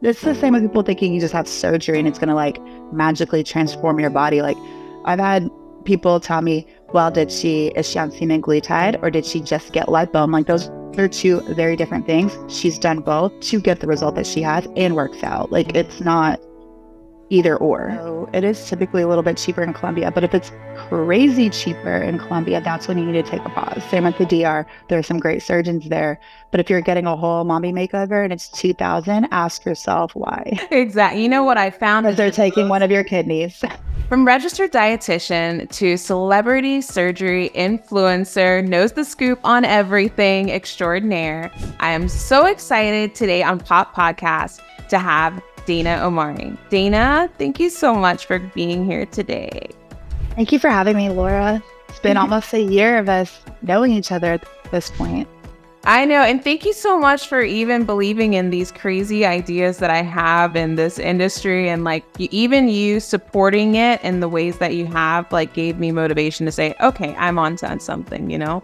It's the same with people thinking you just have surgery and it's going to like magically transform your body. Like I've had people tell me, well, is she on semaglutide or did she just get lipome? Like those are two very different things. She's done both to get the result that she has and works out. Like it's not either or. So it is typically a little bit cheaper in Colombia, but if it's crazy cheaper in Colombia, that's when you need to take a pause. Same with the DR. There are some great surgeons there. But if you're getting a whole mommy makeover and it's $2,000, ask yourself why. Exactly. You know what I found? Because they're taking one of your kidneys. From registered dietitian to celebrity surgery influencer, knows the scoop on everything extraordinaire. I am so excited today on Pop Podcast to have Dana Omari. Dana, thank you so much for being here today. Thank you for having me, Laura. It's been almost a year of us knowing each other at this point. I know. And thank you so much for even believing in these crazy ideas that I have in this industry. And like even you supporting it in the ways that you have like gave me motivation to say, okay, I'm on to something, you know?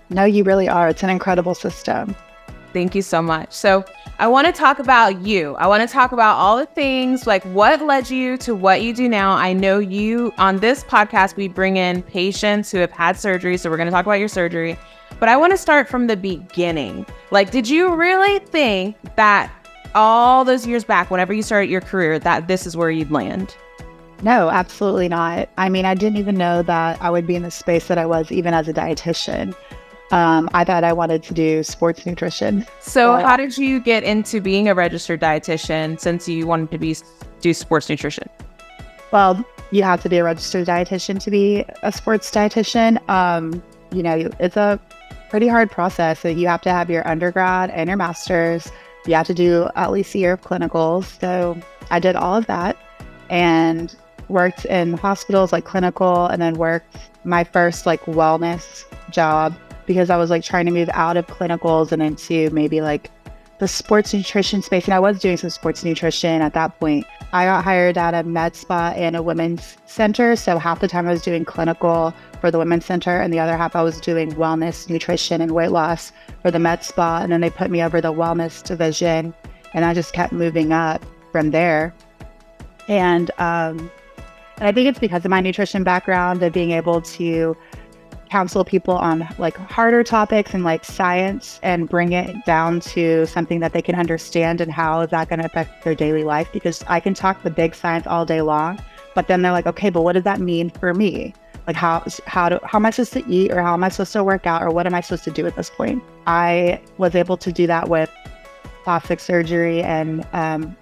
No, you really are. It's an incredible system. Thank you so much. So I want to talk about you. I want to talk about all the things, like what led you to what you do now. I know you, on this podcast, we bring in patients who have had surgery. So we're going to talk about your surgery. But I want to start from the beginning. Like, did you really think that all those years back, whenever you started your career, that this is where you'd land? No, absolutely not. I mean, I didn't even know that I would be in the space that I was even as a dietitian. I thought I wanted to do sports nutrition. So how did you get into being a registered dietitian since you wanted to do sports nutrition? Well, you have to be a registered dietitian to be a sports dietitian. It's a pretty hard process. So you have to have your undergrad and your master's. You have to do at least a year of clinicals. So I did all of that and worked in hospitals like clinical, and then worked my first like wellness job because I was like trying to move out of clinicals and into maybe like the sports nutrition space. And I was doing some sports nutrition at that point. I got hired at a med spa and a women's center. So half the time I was doing clinical for the women's center and the other half I was doing wellness, nutrition, and weight loss for the med spa. And then they put me over the wellness division and I just kept moving up from there. And I think it's because of my nutrition background of being able to counsel people on like harder topics and like science and bring it down to something that they can understand and how is that going to affect their daily life. Because I can talk the big science all day long, but then they're like, okay, but what does that mean for me? Like how am I supposed to eat, or how am I supposed to work out, or what am I supposed to do at this point? I was able to do that with plastic surgery and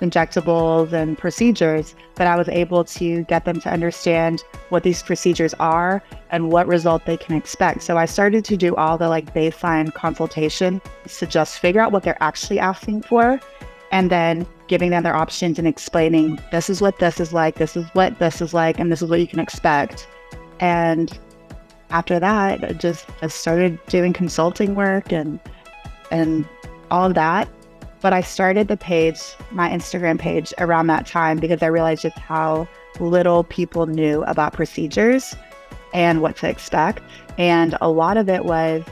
injectables and procedures, but I was able to get them to understand what these procedures are and what result they can expect. So I started to do all the like baseline consultation to just figure out what they're actually asking for, and then giving them their options and explaining, this is what this is like, this is what this is like, and this is what you can expect. And after that, I started doing consulting work and all of that. But I started the page, my Instagram page, around that time because I realized just how little people knew about procedures and what to expect. And a lot of it was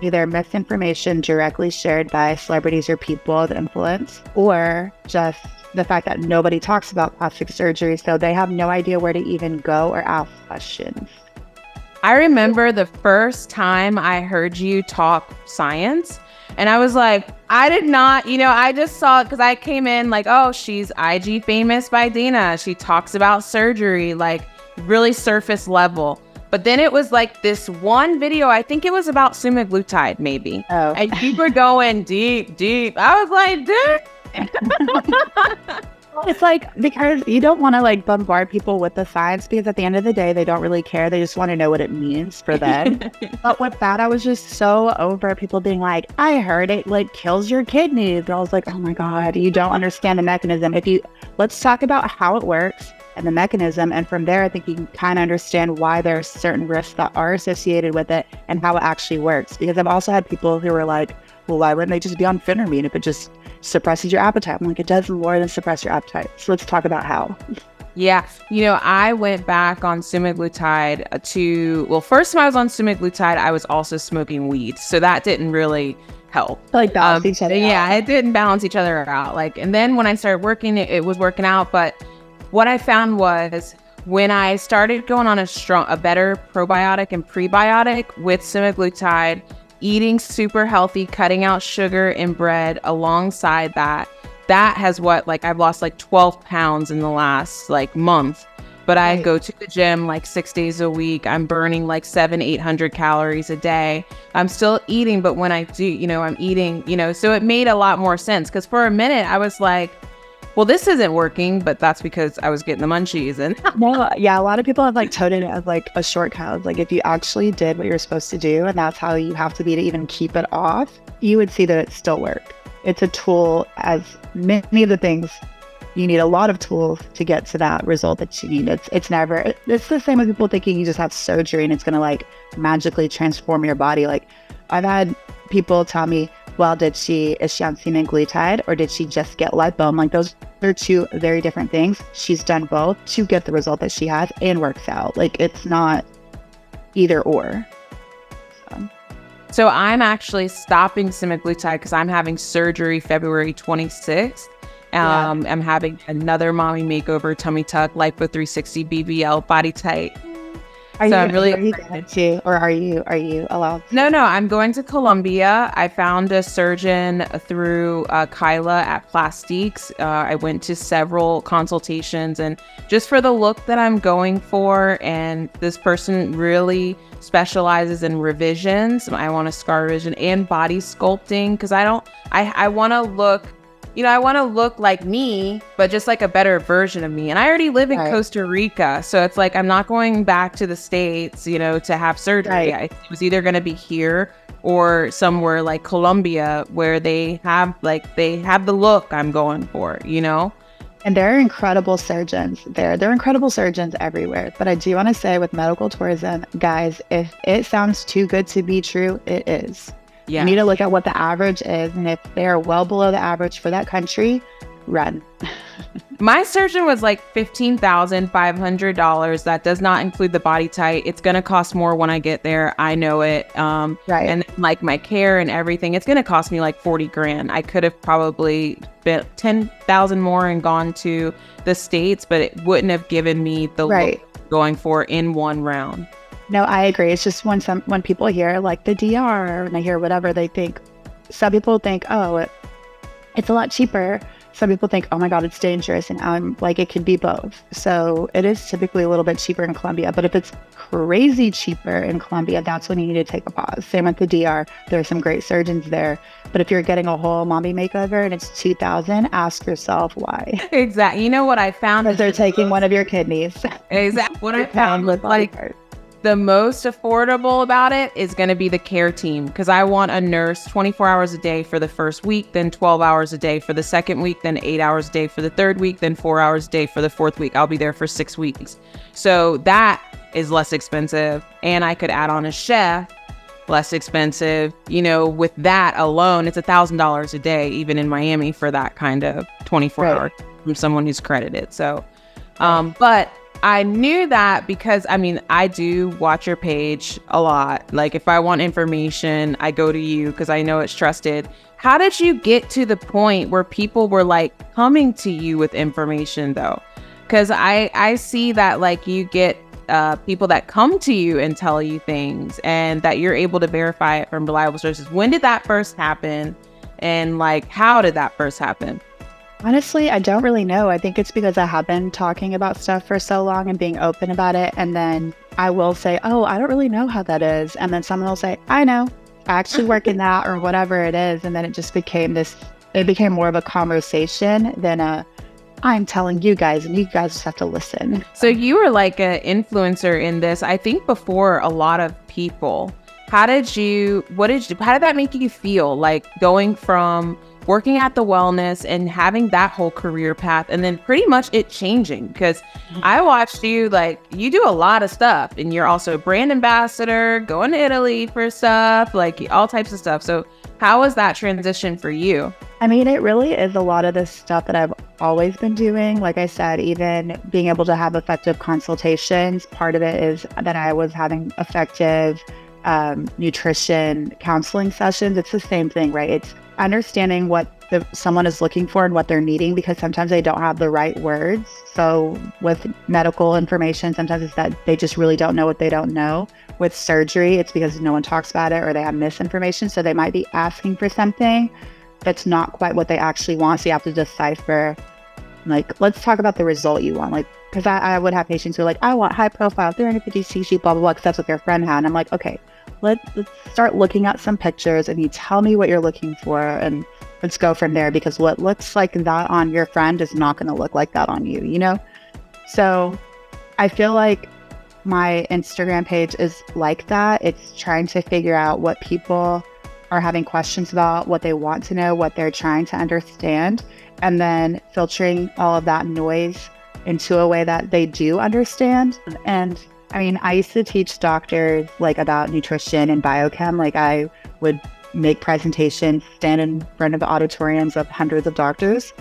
either misinformation directly shared by celebrities or people of influence, or just the fact that nobody talks about plastic surgery, so they have no idea where to even go or ask questions. I remember the first time I heard you talk science, and I was like, I did not, I just saw it because I came in like, oh, she's IG famous by Dana. She talks about surgery, like really surface level. But then it was like this one video, I think it was about semaglutide maybe. Oh. And you were going deep. I was like, dude. It's like, because you don't want to like bombard people with the science, because at the end of the day, they don't really care. They just want to know what it means for them. But with that, I was just so over people being like, I heard it like kills your kidneys. And I was like, oh my God, you don't understand the mechanism. Let's talk about how it works and the mechanism. And from there, I think you can kind of understand why there are certain risks that are associated with it and how it actually works. Because I've also had people who were like, well, why wouldn't they just be on phentermine if it just suppresses your appetite? I'm like, it does more than suppress your appetite. So let's talk about how. Yeah. I went back on semaglutide first time I was on semaglutide, I was also smoking weed. So that didn't really help. Like balance each other Yeah, out. it didn't balance each other out. Like, and then when I started working, it was working out. But what I found was when I started going on a better probiotic and prebiotic with semaglutide, eating super healthy, cutting out sugar and bread alongside that, that has I've lost like 12 pounds in the last like month. But I go to the gym like 6 days a week. I'm burning like 800 calories a day. I'm still eating, but when I do, I'm eating, so it made a lot more sense. Because for a minute I was like, well, this isn't working, but that's because I was getting the munchies. And No, yeah, a lot of people have like touted it as like a shortcut. Like if you actually did what you're supposed to do, and that's how you have to be to even keep it off, you would see that it still worked. It's a tool, as many of the things. You need a lot of tools to get to that result that you need. It's the same with people thinking you just have surgery and it's going to like magically transform your body. Like I've had people tell me, well, is she on semaglutide or did she just get lipome? Like those are two very different things. She's done both to get the result that she has and works out. Like it's not either or. So I'm actually stopping semaglutide because I'm having surgery February 26th. I'm having another mommy makeover, tummy tuck, lipo 360, BBL, body tight. I'm really excited. Are you allowed? No, I'm going to Colombia. I found a surgeon through Kyla at Plastiques. I went to several consultations, and just for the look that I'm going for, and this person really specializes in revisions. I want a scar revision and body sculpting because I want to look. I want to look like me, but just like a better version of me. And I already live in Costa Rica. So it's like, I'm not going back to the States, to have surgery. It was either going to be here or somewhere like Colombia where they have the look I'm going for, And there are incredible surgeons there. There are incredible surgeons everywhere. But I do want to say with medical tourism, guys, if it sounds too good to be true, it is. You need to look at what the average is. And if they're well below the average for that country, run. My surgeon was like $15,500. That does not include the body tight. It's going to cost more when I get there. I know it. And like my care and everything, it's going to cost me like 40 grand. I could have probably spent 10,000 more and gone to the States, but it wouldn't have given me the look going for in one round. No, I agree. It's just when people hear like the DR and they hear whatever, they think, some people think, oh, it's a lot cheaper. Some people think, oh my God, it's dangerous. And I'm like, it could be both. So it is typically a little bit cheaper in Colombia, but if it's crazy cheaper in Colombia, that's when you need to take a pause. Same with the DR. There are some great surgeons there. But if you're getting a whole mommy makeover and it's $2,000, ask yourself why. Exactly. You know what I found? Because they're taking one of your kidneys. Exactly. What I found was the most affordable about it is going to be the care team, because I want a nurse 24 hours a day for the first week, then 12 hours a day for the second week, then 8 hours a day for the third week, then 4 hours a day for the fourth week. I'll be there for 6 weeks. So that is less expensive. And I could add on a chef, less expensive. With that alone, it's $1,000 a day, even in Miami, for that kind of 24 hours from someone who's credited. So, but I knew that because, I do watch your page a lot. Like if I want information, I go to you because I know it's trusted. How did you get to the point where people were like coming to you with information though? Because I see that like you get people that come to you and tell you things and that you're able to verify it from reliable sources. When did that first happen? And like, how did that first happen? Honestly, I don't really know. I think it's because I have been talking about stuff for so long and being open about it. And then I will say, oh, I don't really know how that is. And then someone will say, I know, I actually work in that or whatever it is. And then it just became more of a conversation than I'm telling you guys and you guys just have to listen. So you were like an influencer in this, I think, before a lot of people. How did that make you feel, like going from working at the wellness and having that whole career path and then pretty much it changing? Because I watched you, like you do a lot of stuff and you're also a brand ambassador, going to Italy for stuff, like all types of stuff. So how was that transition for you? It really is a lot of the stuff that I've always been doing. Like I said, even being able to have effective consultations, part of it is that I was having effective nutrition counseling sessions, it's the same thing, right? It's understanding what someone is looking for and what they're needing, because sometimes they don't have the right words. So with medical information, sometimes it's that they just really don't know what they don't know. With surgery, it's because no one talks about it or they have misinformation. So they might be asking for something that's not quite what they actually want. So you have to decipher, like, let's talk about the result you want. Like, because I would have patients who are like, I want high profile, 350 cc, blah, blah, blah, because that's what their friend had. And I'm like, okay, let's start looking at some pictures and you tell me what you're looking for and let's go from there, because what looks like that on your friend is not going to look like that on you, you know? So I feel like my Instagram page is like that. It's trying to figure out what people are having questions about, what they want to know, what they're trying to understand, and then filtering all of that noise into a way that they do understand. And I mean, I used to teach doctors like about nutrition and biochem. Like I would make presentations, stand in front of auditoriums of hundreds of doctors.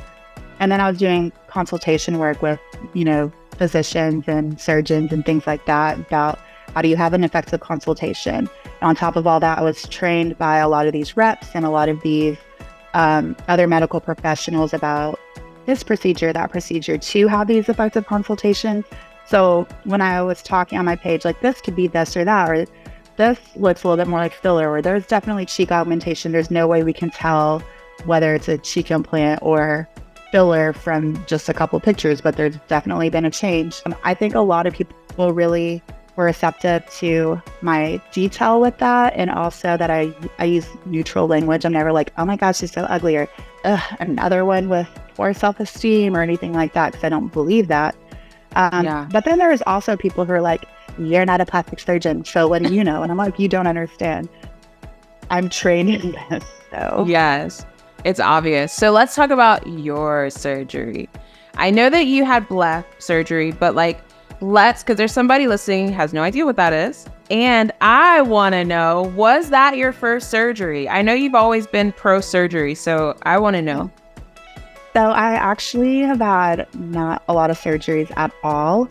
And then I was doing consultation work with, you know, physicians and surgeons and things like that about how do you have an effective consultation. And on top of all that, I was trained by a lot of these reps and a lot of these other medical professionals about this procedure, that procedure, to have these effective consultations. So when I was talking on my page, like this could be this or that, or this looks a little bit more like filler, or there's definitely cheek augmentation. There's no way we can tell whether it's a cheek implant or filler from just a couple pictures, but there's definitely been a change. I think a lot of people really were receptive to my detail with that, and also that I use neutral language. I'm never like, oh my gosh, she's so ugly, or another one with poor self-esteem or anything like that, because I don't believe that. But then there's also people who are like, you're not a plastic surgeon, so what do you know? And I'm like, you don't understand. I'm trained in this. So yes, it's obvious. So let's talk about your surgery. I know that you had bleph surgery, but like, because there's somebody listening who has no idea what that is. And I want to know, was that your first surgery? I know you've always been pro surgery, so I want to know. So I actually have had not a lot of surgeries at all,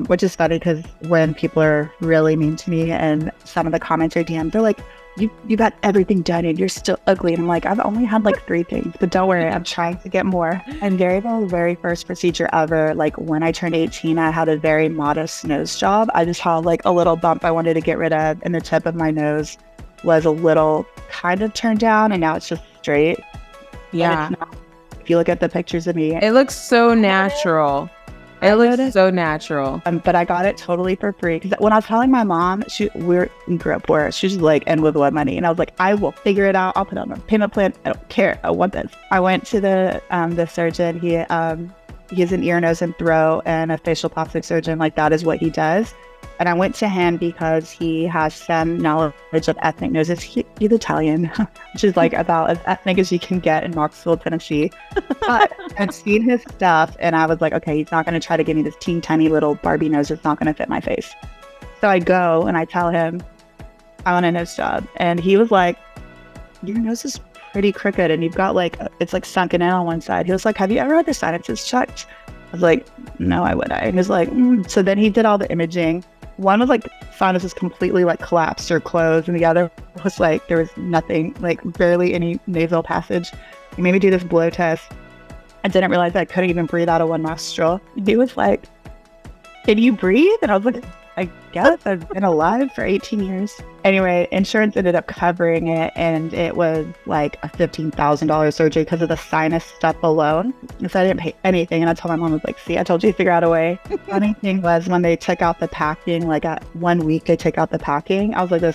which is funny because when people are really mean to me and some of the comments or DMs, they're like, you got everything done and you're still ugly. And I'm like, I've only had like 3 things, but don't worry, I'm trying to get more. And the very first procedure ever, like when I turned 18, I had a very modest nose job. I just had like a little bump I wanted to get rid of, and the tip of my nose was a little kind of turned down, and now it's just straight. Yeah. If you look at the pictures of me, it looks so natural. It looks so natural. But I got it totally for free. Because when I was telling my mom, we grew up poor. She was like, and with what money? And I was like, I will figure it out. I'll put on a payment plan. I don't care. I want this. I went to the surgeon. He's an ear, nose, and throat and a facial plastic surgeon. Like that is what he does. And I went to him because he has some knowledge of ethnic noses. He's Italian, which is like about as ethnic as you can get in Knoxville, Tennessee. But I'd seen his stuff and I was like, okay, he's not going to try to give me this teeny tiny little Barbie nose that's not going to fit my face. So I go and I tell him I want a nose job. And he was like, your nose is pretty crooked and you've got like, it's like sunken in on one side. He was like, have you ever had the sinuses checked? I was like, no, why would I? And he was like, So then he did all the imaging. One was like sinuses completely like collapsed or closed, and the other was like there was nothing, like barely any nasal passage. He made me do this blow test. I didn't realize I couldn't even breathe out of one nostril. He was like, can you breathe? And I was like, I guess I've been alive for 18 years. Anyway, insurance ended up covering it, and it was like a $15,000 surgery because of the sinus stuff alone. And so I didn't pay anything. And I told my mom, I was like, see, I told you to figure out a way. Funny thing was when they took out the packing, like at 1 week, they took out the packing. I was like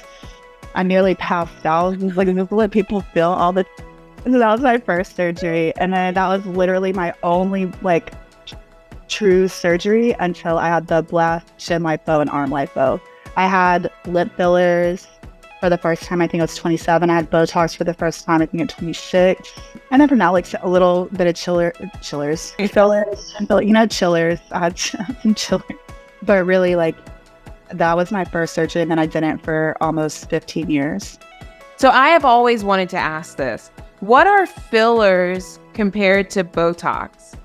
I nearly passed out. I was like, this is what people feel all the time. So that was my first surgery. And then that was literally my only like true surgery until I had the bleph, chin lipo, and arm lipo. I had lip fillers for the first time, I think I was 27. I had Botox for the first time, I think at 26. And then from that, like a little bit of chillers. Chillers. I had some chillers. But really, like, that was my first surgery, and then I didn't for almost 15 years. So I have always wanted to ask this. What are fillers compared to Botox?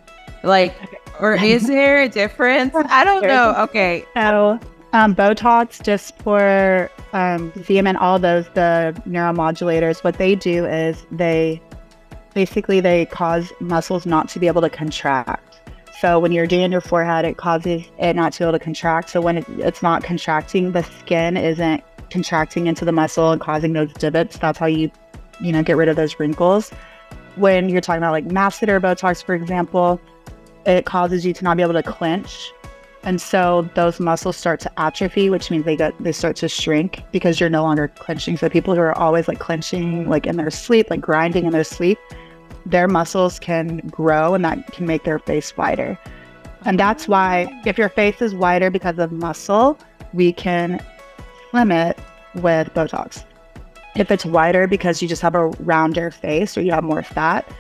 Like, or is there a difference? I don't know. Okay. So Botox, just for VMN, all those, the neuromodulators, what they do is they cause muscles not to be able to contract. So when you're doing your forehead, it causes it not to be able to contract. So when it's not contracting, the skin isn't contracting into the muscle and causing those divots. That's how you get rid of those wrinkles. When you're talking about like masseter Botox, for example, it causes you to not be able to clench. And so those muscles start to atrophy, which means they start to shrink because you're no longer clenching. So people who are always like clenching, like in their sleep, like grinding in their sleep, their muscles can grow and that can make their face wider. And that's why if your face is wider because of muscle, we can slim it with Botox. If it's wider because you just have a rounder face or you have more fat,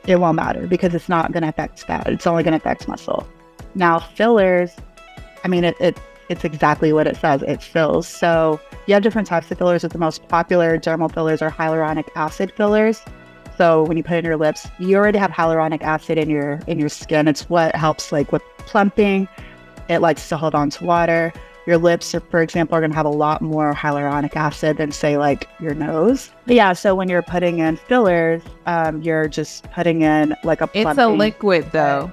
it won't matter because it's not going to affect fat. It's only going to affect muscle. Now, fillers, I mean, it's exactly what it says. It fills. So you have different types of fillers, but the most popular dermal fillers are hyaluronic acid fillers. So when you put it in your lips, you already have hyaluronic acid in your skin. It's what helps like with plumping. It likes to hold on to water. Your lips, for example, are going to have a lot more hyaluronic acid than say like your nose. But yeah, so when you're putting in fillers, you're just putting in like a plumping. It's a liquid though.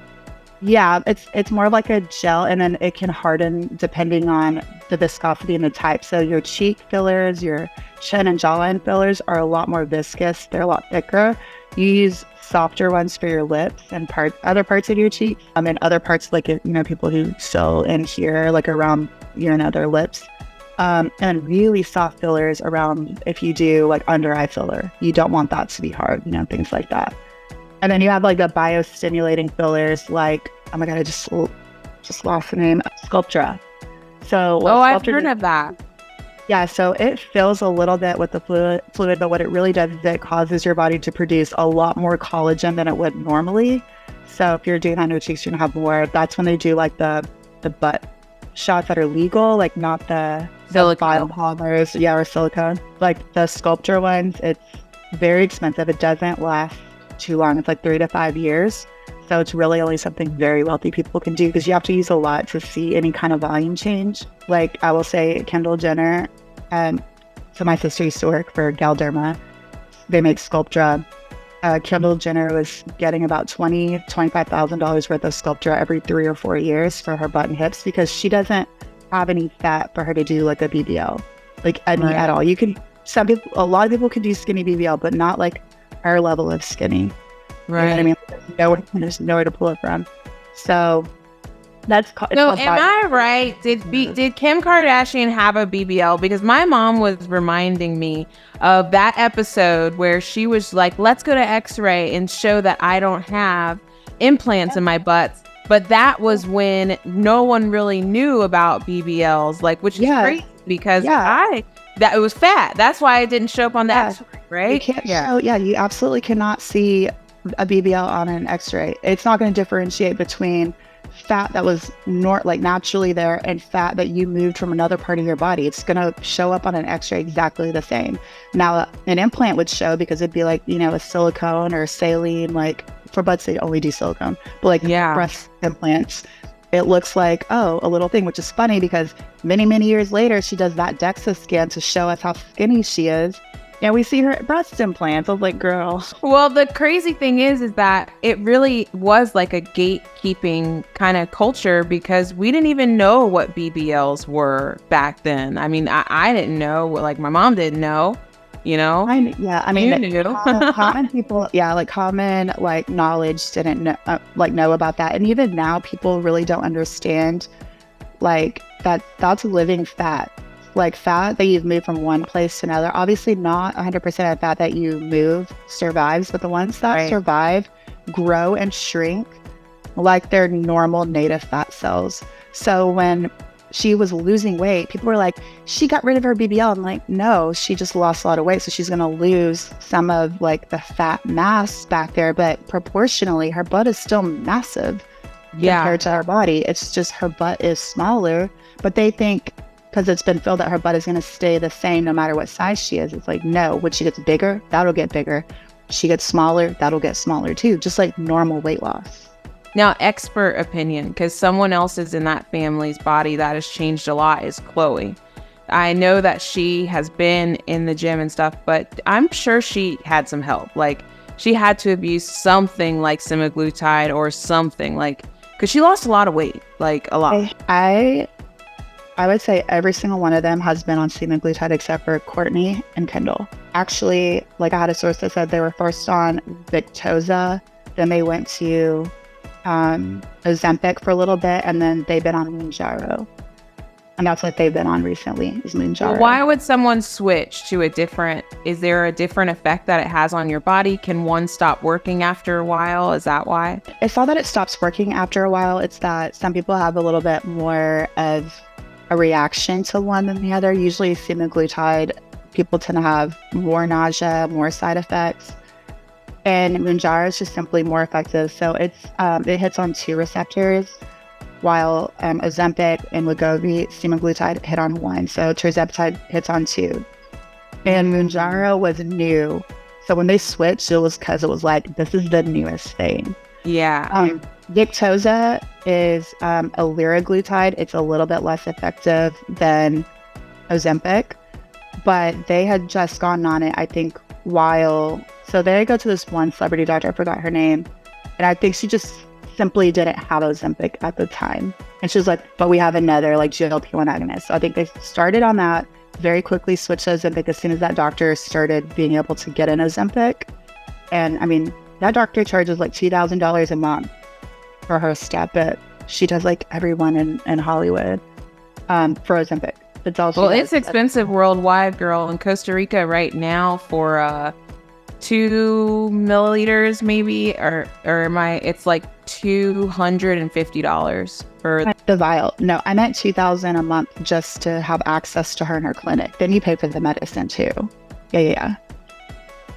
Yeah, it's more like a gel, and then it can harden depending on the viscosity and the type. So your cheek fillers, your chin and jawline fillers are a lot more viscous. They're a lot thicker. You use softer ones for your lips and other parts of your cheek. And other parts like people who sew in here, like around their lips. And really soft fillers around if you do like under eye filler. You don't want that to be hard, things like that. And then you have like the biostimulating fillers, like, oh my God, I just lost the name, Sculptra. So I've heard of that. Yeah, so it fills a little bit with the fluid, but what it really does is it causes your body to produce a lot more collagen than it would normally. So if you're doing that on your cheeks, you're gonna have more. That's when they do like the butt shots that are legal, like not the biopolymers, or silicone. Like the Sculptra ones, it's very expensive. It doesn't last too long. It's like 3 to 5 years. So it's really only something very wealthy people can do because you have to use a lot to see any kind of volume change. Like I will say Kendall Jenner, so my sister used to work for Galderma. They make Sculptra. Kendall Jenner was getting about $25,000 worth of Sculptra every 3 or 4 years for her butt and hips because she doesn't have any fat for her to do like a BBL, like any at all. A lot of people can do skinny BBL, but not like our level of skinny. Right. You know what I mean? There's nowhere to pull it from. So that's am I right? Did Kim Kardashian have a BBL? Because my mom was reminding me of that episode where she was like, let's go to X-ray and show that I don't have implants in my butt. But that was when no one really knew about BBLs, like, which is crazy because that it was fat. That's why it didn't show up on the X-ray, right? You can't show, you absolutely cannot see a BBL on an X-ray. It's not going to differentiate between fat that was naturally there and fat that you moved from another part of your body. It's going to show up on an X-ray exactly the same. Now, an implant would show because it'd be like, a silicone or saline, like for butts, they only do silicone, but like breast implants, it looks like, a little thing, which is funny because many, many years later, she does that DEXA scan to show us how skinny she is. And we see her breast implants. I was like, girl. Well, the crazy thing is that it really was like a gatekeeping kind of culture because we didn't even know what BBLs were back then. I mean, I didn't know, like my mom didn't know, you knew. Common people, common knowledge didn't know about that. And even now people really don't understand that's living fat. Like fat that you've moved from one place to another. Obviously not 100% of fat that you move survives, but the ones that survive grow and shrink like their normal native fat cells. So when she was losing weight, people were like, she got rid of her BBL. I'm like, no, she just lost a lot of weight. So she's going to lose some of like the fat mass back there, but proportionally her butt is still massive compared to her body. It's just her butt is smaller, but they think because it's been filled that her butt is going to stay the same no matter what size she is. It's like, no, when she gets bigger, that'll get bigger. She gets smaller, that'll get smaller too, just like normal weight loss. Now, expert opinion, because someone else is in that family's body that has changed a lot, is Chloe. I know that she has been in the gym and stuff, but I'm sure she had some help. Like, she had to abuse something like semaglutide or something, like, because she lost a lot of weight, like a lot. I would say every single one of them has been on semaglutide except for Courtney and Kendall. Actually, like, I had a source that said they were first on Victoza, then they went to Ozempic for a little bit, and then they've been on Mounjaro. And that's what they've been on recently, is Mounjaro. Why would someone switch to is there a different effect that it has on your body? Can one stop working after a while? Is that why? It's not that it stops working after a while. It's that some people have a little bit more of a reaction to one than the other. Usually semaglutide, people tend to have more nausea, more side effects. And Mounjaro is just simply more effective. So it hits on 2 receptors, while Ozempic and Wegovy, semaglutide, hit on 1. So tirzepatide hits on 2. And Mounjaro was new. So when they switched, it was because it was like, this is the newest thing. Yeah. Victoza is a liraglutide. It's a little bit less effective than Ozempic, but they had just gone on it, I think, so they go to this one celebrity doctor, I forgot her name, and I think she just simply didn't have Ozempic at the time. And she was like, but we have another like GLP-1 agonist. So I think they started on that, very quickly switched to Ozempic as soon as that doctor started being able to get an Ozempic. And I mean, that doctor charges like $2,000 a month for her step, but she does like everyone in Hollywood for Ozempic. It's also it's expensive worldwide, girl. In Costa Rica right now for 2 milliliters maybe, it's like $250 for the vial. No, I meant $2,000 a month just to have access to her in her clinic. Then you pay for the medicine too. Yeah.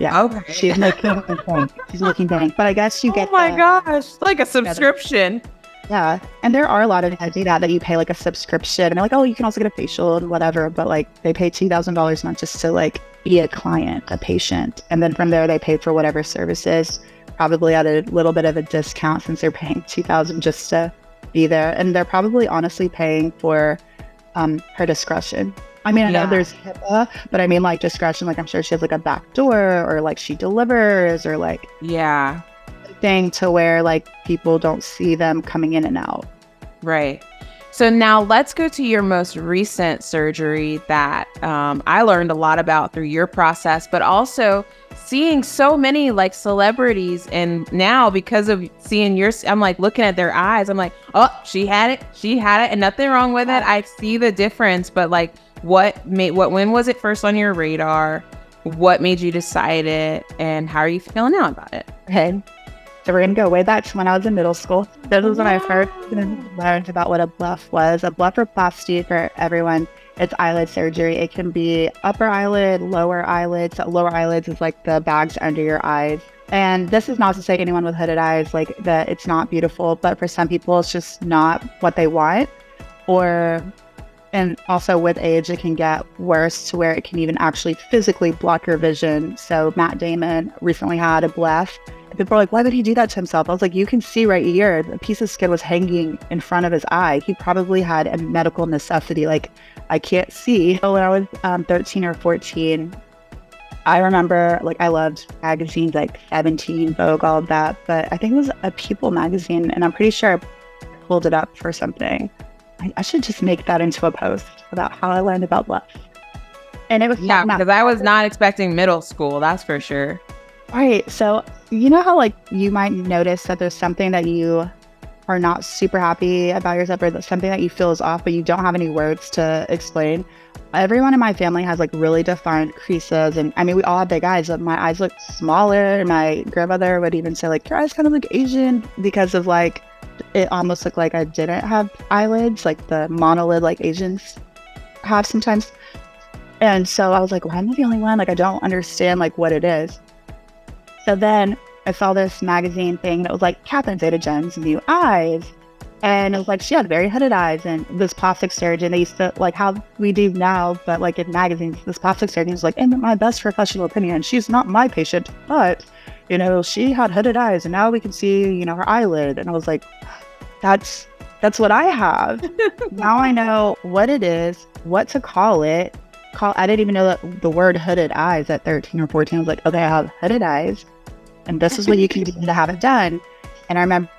Okay. She's making bank. She's making bank. But I guess you get. Oh my gosh, like a subscription. Yeah, and there are a lot of guys do that you pay like a subscription, and they're like, oh, you can also get a facial and whatever, but like they pay $2,000 a month just to like be a client, a patient, and then from there they pay for whatever services, probably at a little bit of a discount since they're paying $2,000 just to be there, and they're probably honestly paying for her discretion. I mean, I know there's HIPAA, but I mean like discretion, like I'm sure she has like a back door, or like she delivers, or like thing to where like people don't see them coming in and out. Right. So now let's go to your most recent surgery that I learned a lot about through your process, but also seeing so many like celebrities. And now because of seeing I'm like looking at their eyes, I'm like, oh, she had it, and nothing wrong with it. I see the difference, but like when was it first on your radar? What made you decide it? And how are you feeling now about it? Okay. So we're going to go way back to when I was in middle school. This was when I first learned about what a bluff was. A blepharoplasty, for everyone, it's eyelid surgery. It can be upper eyelid, lower eyelids. Lower eyelids is like the bags under your eyes. And this is not to say anyone with hooded eyes, like that it's not beautiful, but for some people, it's just not what they want. And also with age, it can get worse to where it can even actually physically block your vision. So Matt Damon recently had a bleph. People are like, why would he do that to himself? I was like, you can see right here, the piece of skin was hanging in front of his eye. He probably had a medical necessity. Like, I can't see. So when I was 13 or 14, I remember, like, I loved magazines like 17, Vogue, all of that. But I think it was a People magazine, and I'm pretty sure I pulled it up for something. I should just make that into a post about how I learned about bluff. And it was because I was not expecting middle school, that's for sure. Right. So you know how like you might notice that there's something that you are not super happy about yourself, or something that you feel is off, but you don't have any words to explain. Everyone in my family has like really defined creases, and I mean we all have big eyes, but my eyes look smaller. My grandmother would even say like your eyes kind of look Asian, because of like it almost looked like I didn't have eyelids, like the monolid like Asians have sometimes. And so I was like, why am I the only one? Like I don't understand like what it is. So then I saw this magazine thing that was like Catherine Zeta-Jones' new eyes. And it was like, she had very hooded eyes, and this plastic surgeon, they used to like how we do now, but like in magazines, this plastic surgeon was like, in my best professional opinion, she's not my patient, but you know, she had hooded eyes and now we can see, you know, her eyelid. And I was like, that's what I have. Now I know what it is, what to call it. I didn't even know that the word hooded eyes at 13 or 14. I was like, okay, I have hooded eyes and this is what you can do to have it done. And I remember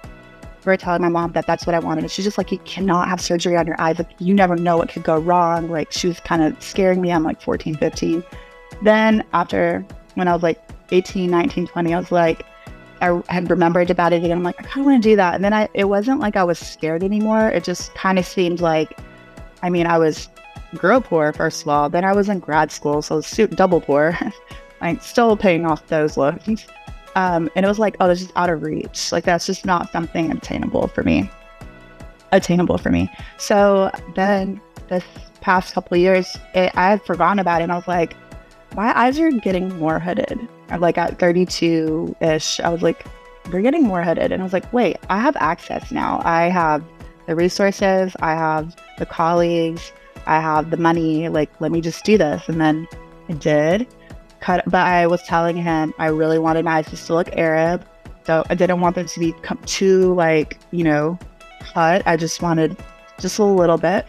telling my mom that that's what I wanted. And she's just like, you cannot have surgery on your eyes. Like, you never know what could go wrong. Like, she was kind of scaring me. I'm like 14, 15. Then after, when I was like 18, 19, 20, I was like, I had remembered about it again. I'm like, I kind of want to do that. And then it wasn't like I was scared anymore. It just kind of seemed like, I mean, I was girl poor, first of all. Then I was in grad school, so I was double poor. Like, still paying off those loans. And it was like, oh, this is out of reach. Like, that's just not something attainable for me. So then this past couple of years, I had forgotten about it. And I was like, my eyes are getting more hooded. Like at 32-ish, I was like, they're getting more hooded. And I was like, wait, I have access now. I have the resources. I have the colleagues. I have the money. Like, let me just do this. And then I did. But I was telling him I really wanted my eyes to still look Arab. So I didn't want them to be too, like, you know, cut. I just wanted just a little bit.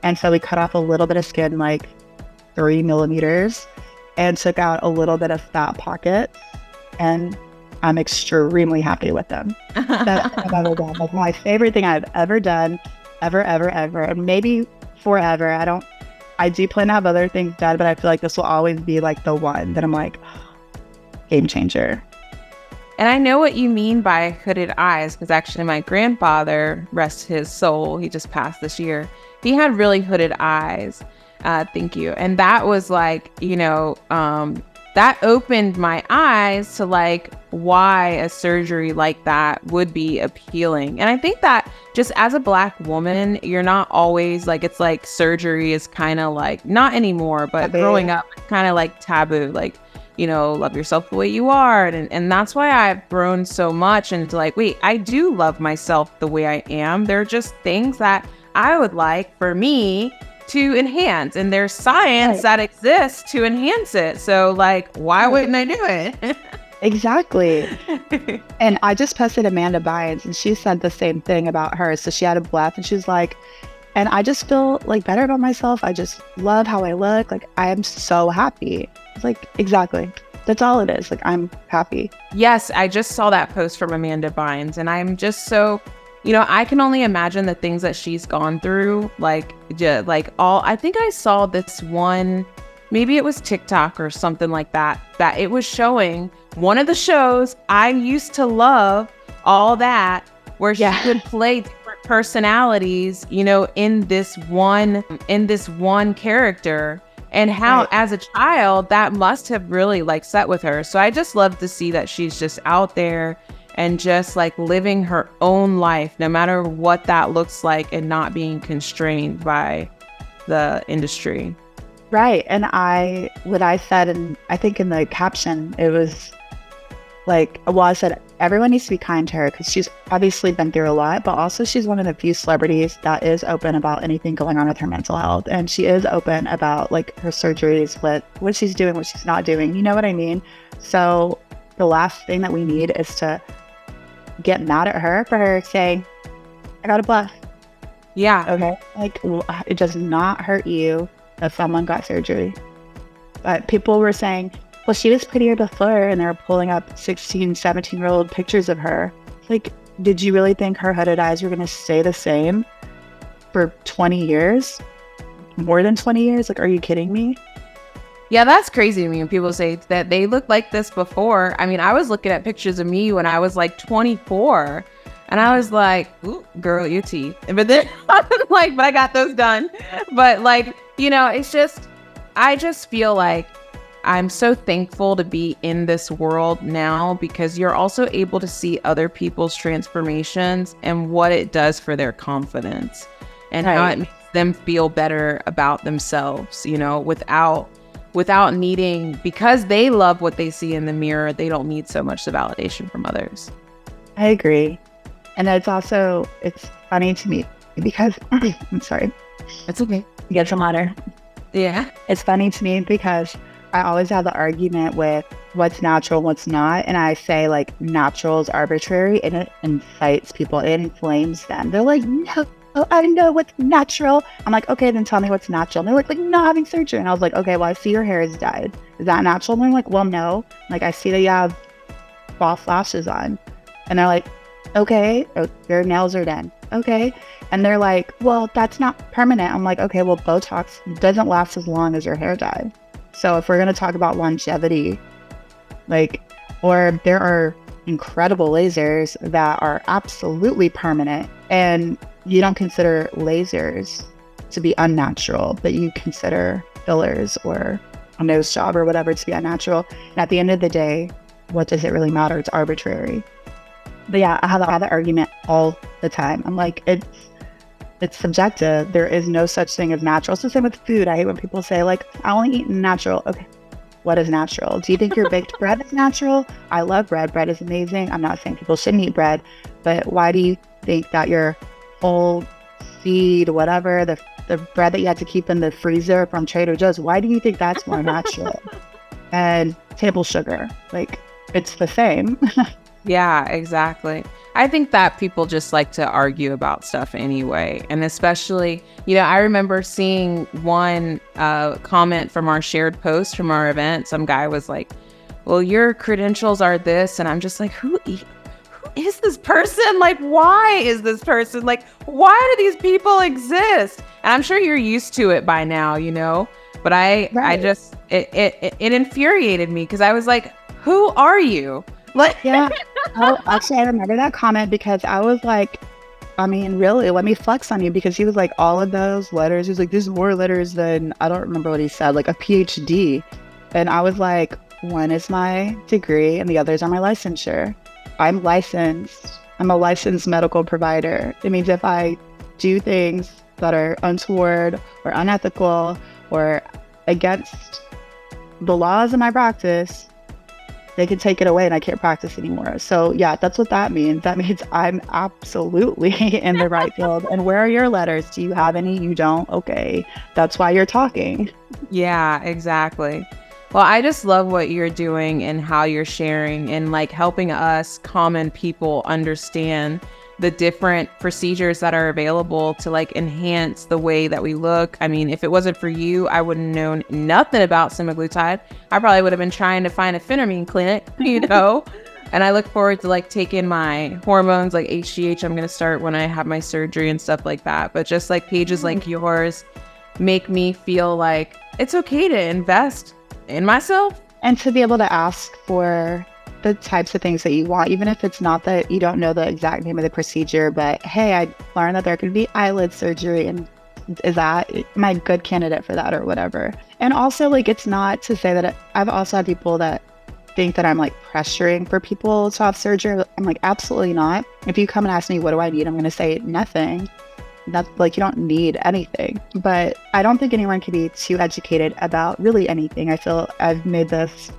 And so we cut off a little bit of skin, like 3 millimeters, and took out a little bit of fat pockets. And I'm extremely happy with them. That's what I've ever done. Like, my favorite thing I've ever done, ever, and maybe forever. I do plan to have other things done, but I feel like this will always be like the one that I'm like, game changer. And I know what you mean by hooded eyes, because actually my grandfather, rest his soul, he just passed this year, he had really hooded eyes. Thank you. And that was like, you know, that opened my eyes to like why a surgery like that would be appealing. And I think that just as a Black woman, you're not always like, it's like surgery is kind of like, not anymore, but growing up, kind of like taboo, like, you know, love yourself the way you are. And that's why I've grown so much into like, wait, I do love myself the way I am. There are just things that I would like for me to enhance, and there's science that exists to enhance it. So like, why wouldn't I do it? Exactly. And I just posted Amanda Bynes, and she said the same thing about her. So she had a breath, and she's like, and I just feel like better about myself. I just love how I look. Like, I am so happy. It's like, exactly. That's all it is. Like, I'm happy. Yes, I just saw that post from Amanda Bynes, and I'm just so, you know, I can only imagine the things that she's gone through. Like, I think I saw this one, maybe it was TikTok or something like that, that it was showing one of the shows I used to love, All That, where she would play different personalities, you know, in this one character, and how as a child that must have really like set with her. So I just love to see that she's just out there and just like living her own life, no matter what that looks like, and not being constrained by the industry. Right. And what I said, and I think in the caption, it was like, well, I said, everyone needs to be kind to her because she's obviously been through a lot, but also she's one of the few celebrities that is open about anything going on with her mental health. And she is open about like her surgeries, what she's doing, what she's not doing. You know what I mean? So the last thing that we need is to get mad at her for her saying, I got a bluff. Yeah. Okay. Like, it does not hurt you if someone got surgery. But people were saying, well, she was prettier before, and they were pulling up 16, 17-year-old pictures of her. Like, did you really think her hooded eyes were going to stay the same for 20 years? More than 20 years? Like, are you kidding me? Yeah, that's crazy to me when people say that they looked like this before. I mean, I was looking at pictures of me when I was like 24, and I was like, ooh, girl, your teeth. But then I was like, but I got those done. But like, you know, it's just, I just feel like I'm so thankful to be in this world now, because you're also able to see other people's transformations and what it does for their confidence, and how it makes them feel better about themselves, you know, without needing, because they love what they see in the mirror, they don't need so much the validation from others. I agree. And it's funny to me because, I'm sorry. It's okay. Get some water. Yeah. It's funny to me because I always have the argument with what's natural, what's not. And I say like natural is arbitrary and it incites people, it inflames them. They're like, no, I know what's natural. I'm like, okay, then tell me what's natural. And they're like, not having surgery. And I was like, okay, well, I see your hair is dyed. Is that natural? And they're like, well, no. Like, I see that you have false lashes on. And they're like, okay, your nails are done. Okay. And they're like, well, that's not permanent. I'm like, okay, well, Botox doesn't last as long as your hair dye. So if we're going to talk about longevity, like, or there are incredible lasers that are absolutely permanent, and you don't consider lasers to be unnatural, but you consider fillers or a nose job or whatever to be unnatural. And at the end of the day, what does it really matter? It's arbitrary. But yeah, I have that argument all the time. I'm like, it's subjective. There is no such thing as natural. It's the same with food. I hate when people say like, I only eat natural. Okay, what is natural? Do you think your baked bread is natural? I love bread. Bread is amazing. I'm not saying people shouldn't eat bread, but why do you think that your whole seed, whatever, the bread that you had to keep in the freezer from Trader Joe's, why do you think that's more natural? And table sugar, like, it's the same. Yeah, exactly. I think that people just like to argue about stuff anyway. And especially, I remember seeing one comment from our shared post from our event. Some guy was like, well, your credentials are this. And I'm just like, who is this person? Like, why is this person? Like, why do these people exist? And I'm sure you're used to it by now, but I just, it infuriated me because I was like, who are you? Like, yeah. Oh, actually, I remember that comment because I was like, I mean, really, let me flex on you, because he was like, all of those letters. He was like, there's more letters than, I don't remember what he said, like a PhD. And I was like, one is my degree and the others are my licensure. I'm licensed. I'm a licensed medical provider. It means if I do things that are untoward or unethical or against the laws of my practice, they can take it away and I can't practice anymore. So yeah, that's what that means. That means I'm absolutely in the right field. And where are your letters? Do you have any? You don't? Okay. That's why you're talking. Yeah, exactly. Well, I just love what you're doing and how you're sharing and like helping us common people understand the different procedures that are available to like enhance the way that we look. I mean, if it wasn't for you, I wouldn't have known nothing about semaglutide. I probably would have been trying to find a phentermine clinic, And I look forward to like taking my hormones like HGH. I'm going to start when I have my surgery and stuff like that. But just like pages like yours make me feel like it's okay to invest in myself. And to be able to ask for the types of things that you want, even if it's not that you don't know the exact name of the procedure, but hey, I learned that there could be eyelid surgery, and am I a good candidate for that or whatever. And also, like, it's not to say that I've also had people that think that I'm like pressuring for people to have surgery. I'm like, absolutely not. If you come and ask me, what do I need? I'm going to say nothing. That's like, you don't need anything. But I don't think anyone can be too educated about really anything. I feel I've made this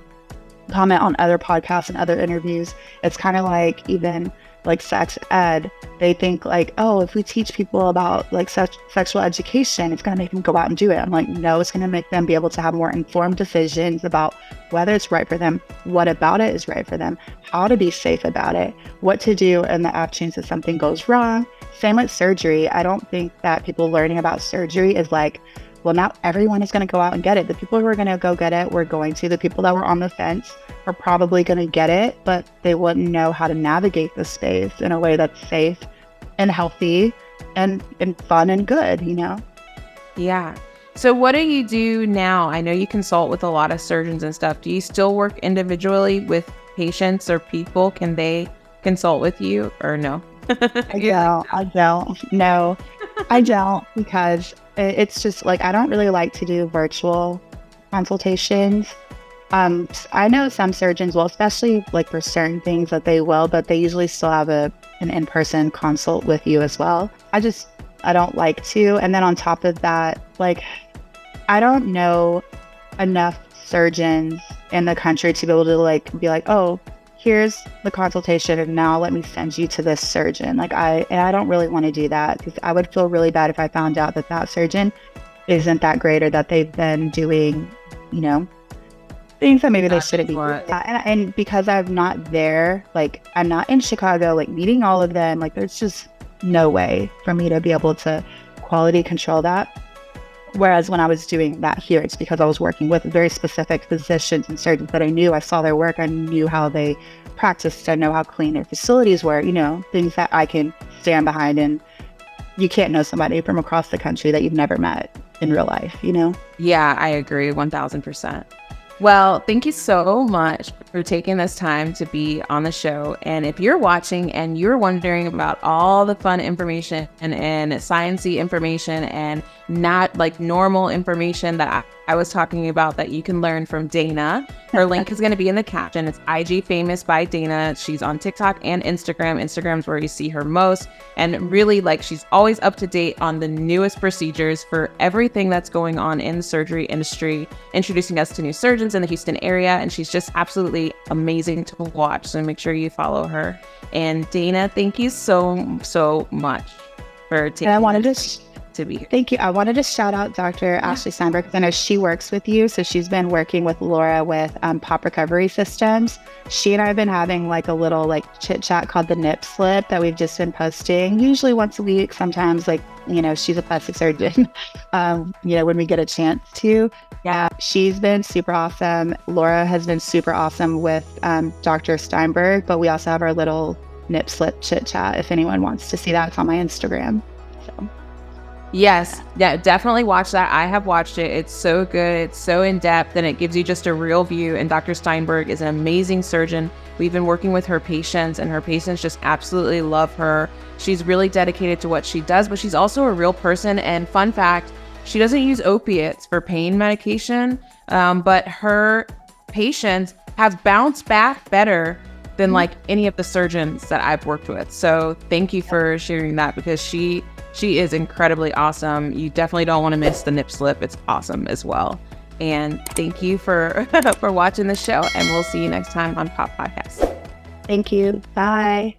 comment on other podcasts and other interviews. It's kind of like even like sex ed. They think like, oh, if we teach people about like sexual education, it's going to make them go out and do it. I'm like, no, it's going to make them be able to have more informed decisions about whether it's right for them, what about it is right for them, how to be safe about it, what to do in the off chance that something goes wrong. Same with surgery. I don't think that people learning about surgery is like, well, not everyone is going to go out and get it. The people who are going to go get it, we're going to. The people that were on the fence are probably going to get it, but they wouldn't know how to navigate the space in a way that's safe and healthy and fun and good, Yeah. So what do you do now? I know you consult with a lot of surgeons and stuff. Do you still work individually with patients or people? Can they consult with you or no? I don't. No, I don't, because it's just like, I don't really like to do virtual consultations. I know some surgeons will, especially like for certain things that they will, but they usually still have an in-person consult with you as well. I don't like to. And then on top of that, like, I don't know enough surgeons in the country to be able to like be like, oh, here's the consultation and now let me send you to this surgeon. Like I don't really want to do that, because I would feel really bad if I found out that surgeon isn't that great, or that they've been doing, things that maybe they That's shouldn't be. what- And because I'm not there, like I'm not in Chicago, like meeting all of them, like there's just no way for me to be able to quality control that. Whereas when I was doing that here, it's because I was working with very specific physicians and surgeons that I knew. I saw their work. I knew how they practiced. I know how clean their facilities were, things that I can stand behind. And you can't know somebody from across the country that you've never met in real life, Yeah, I agree 1000%. Well, thank you so much for taking this time to be on the show. And if you're watching and you're wondering about all the fun information and sciencey information and not like normal information that I was talking about that you can learn from Dana, her link is going to be in the caption. It's IG Famous by Dana. She's on TikTok and Instagram. Instagram's where you see her most. And really, like, she's always up to date on the newest procedures for everything that's going on in the surgery industry, introducing us to new surgeons in the Houston area. And she's just absolutely amazing to watch. So make sure you follow her. And Dana, thank you so much for taking And I wanted to be here. Thank you. I wanted to shout out Dr. Ashley Steinberg because I know she works with you. So she's been working with Laura with pop recovery systems. She and I have been having like a little like chit chat called the nip slip that we've just been posting usually once a week. Sometimes like, she's a plastic surgeon, when we get a chance to. Yeah, she's been super awesome. Laura has been super awesome with Dr. Steinberg, but we also have our little nip slip chit chat. If anyone wants to see that, it's on my Instagram. So. Yes, yeah, definitely watch that. I have watched it. It's so good. It's so in depth, and it gives you just a real view. And Dr. Steinberg is an amazing surgeon. We've been working with her patients, and her patients just absolutely love her. She's really dedicated to what she does, but she's also a real person. And fun fact, she doesn't use opiates for pain medication, but her patients have bounced back better than like any of the surgeons that I've worked with. So thank you for sharing that, because she is incredibly awesome. You definitely don't want to miss the nip slip. It's awesome as well. And thank you for for watching the show, and we'll see you next time on Pop Podcast. Thank you. Bye.